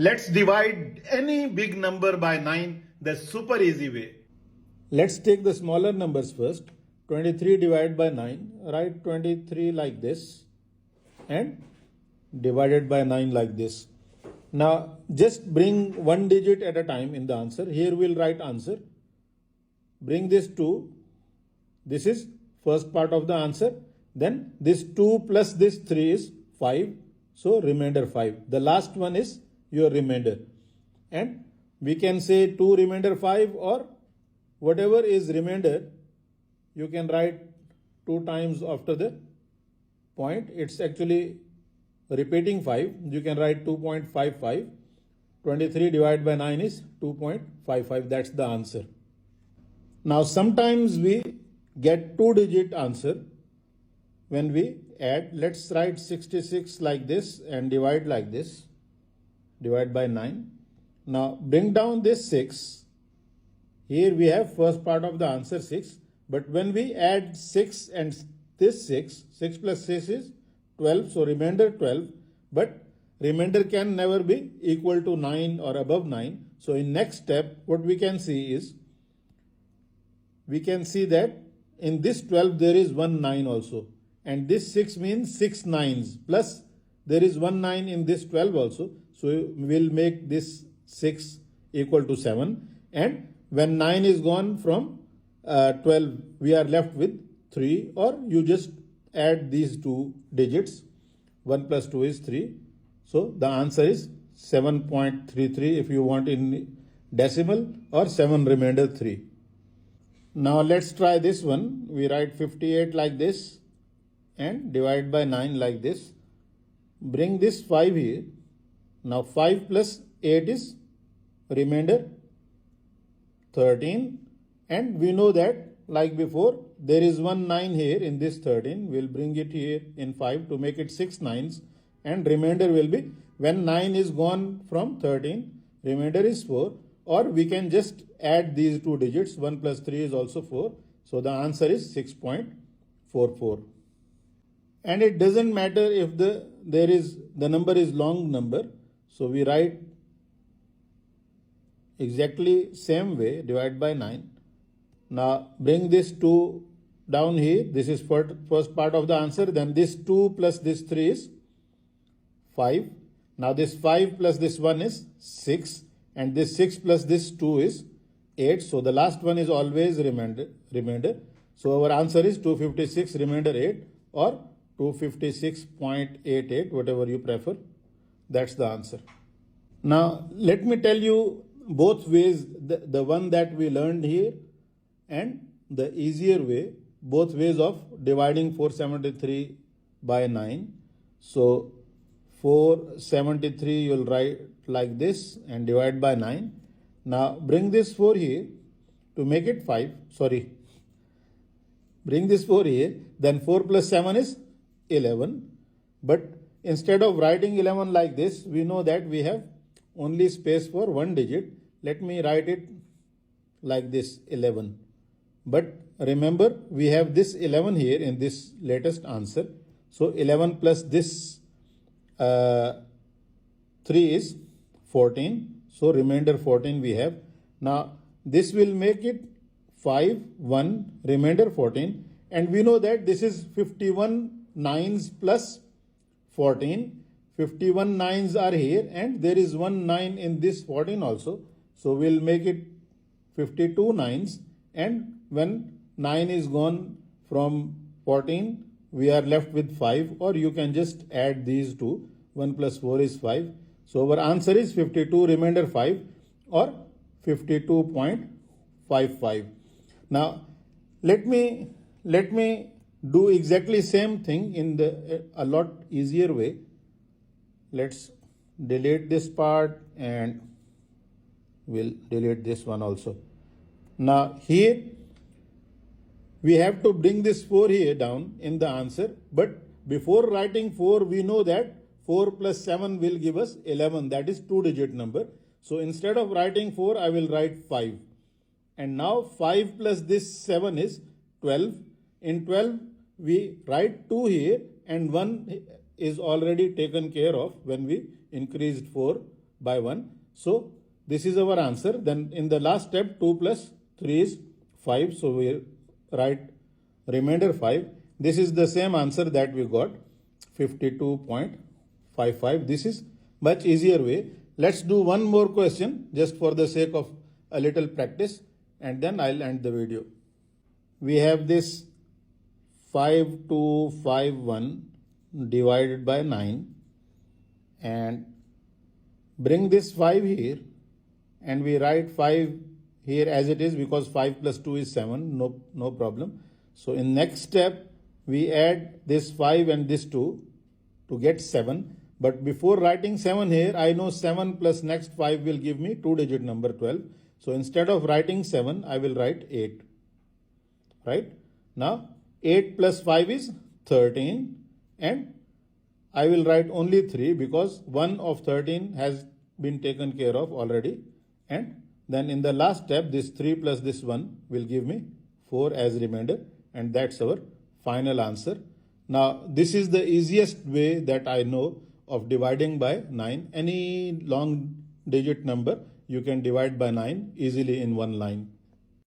Let's divide any big number by 9 the super easy way. Let's take the smaller numbers first. 23 divided by 9. Write 23 like this and divided by 9 like this. Now just bring one digit at a time in the answer. Here we'll write answer. Bring this 2. This is first part of the answer. Then this 2 plus this 3 is 5. So remainder 5. The last one is your remainder. And we can say 2 remainder 5, or whatever is remainder, you can write 2 times after the point. It's actually repeating 5. You can write 2.55. 23 divided by 9 is 2.55. That's the answer. Now sometimes we get 2-digit answer when we add. Let's write 66 like this and divide like this. Divide by 9. Now bring down this 6. Here we have first part of the answer 6. But when we add 6 and this 6, 6 plus 6 is 12. So remainder 12. But remainder can never be equal to 9 or above 9. So in next step, what we can see is, we can see that in this 12 there is 1 9 also. And this 6 means 6 9s. Plus there is 1 9 in this 12 also. So we'll make this 6 equal to 7. And when 9 is gone from 12, we are left with 3. Or you just add these 2 digits. 1 plus 2 is 3. So the answer is 7.33 if you want in decimal, or 7 remainder 3. Now let's try this one. We write 58 like this and divide by 9 like this. Bring this 5 here. Now 5 plus 8 is remainder 13. And we know that, like before, there is 1 9 here in this 13. We'll bring it here in 5 to make it 6 9s. And remainder will be, when 9 is gone from 13, remainder is 4. Or we can just add these 2 digits. 1 plus 3 is also 4. So the answer is 6.44. And it doesn't matter if the number is long number. So we write exactly same way, divide by 9. Now bring this 2 down here. This is first part of the answer. Then this 2 plus this 3 is 5. Now this 5 plus this 1 is 6. And this 6 plus this 2 is 8. So the last one is always remainder. So our answer is 256 remainder 8, or 256.88, whatever you prefer. That's the answer. Now let me tell you both ways, the one that we learned here and the easier way, both ways of dividing 473 by 9. So 473 you'll write like this and divide by 9. Now bring this 4 here to make it 5. Sorry. Bring this 4 here. Then 4 plus 7 is 11. But instead of writing 11 like this, we know that we have only space for one digit. Let me write it like this, 11. But remember, we have this 11 here in this latest answer. So 11 plus this 3 is 14. So remainder 14 we have. Now this will make it 5, 1, remainder 14. And we know that this is 51 9s plus 14. 51 9s are here, and there is 1 9 in this 14 also. So we'll make it 52 9s. And when 9 is gone from 14, we are left with 5, or you can just add these two. 1 plus 4 is 5. So our answer is 52 remainder 5, or 52.55. Now let me do exactly same thing in a lot easier way. Let's delete this part and we'll delete this one also. Now here we have to bring this 4 here down in the answer, but before writing 4, we know that 4 plus 7 will give us 11. That is 2-digit number. So instead of writing 4, I will write 5. And now 5 plus this 7 is 12. In 12, we write 2 here, and 1 is already taken care of when we increased 4 by 1. So this is our answer. Then in the last step, 2 plus 3 is 5. So we write remainder 5. This is the same answer that we got, 52.55. This is much easier way. Let's do one more question just for the sake of a little practice, and then I'll end the video. We have this 5251 divided by 9, and bring this 5 here, and we write 5 here as it is because 5 plus 2 is 7, no problem. So in next step, we add this 5 and this 2 to get 7. But before writing 7 here, I know 7 plus next 5 will give me 2-digit number 12. So instead of writing 7, I will write 8. Right? Now 8 plus 5 is 13, and I will write only 3 because 1 of 13 has been taken care of already. And then in the last step, this 3 plus this 1 will give me 4 as remainder, and that's our final answer. Now this is the easiest way that I know of dividing by 9. Any long digit number you can divide by 9 easily in one line.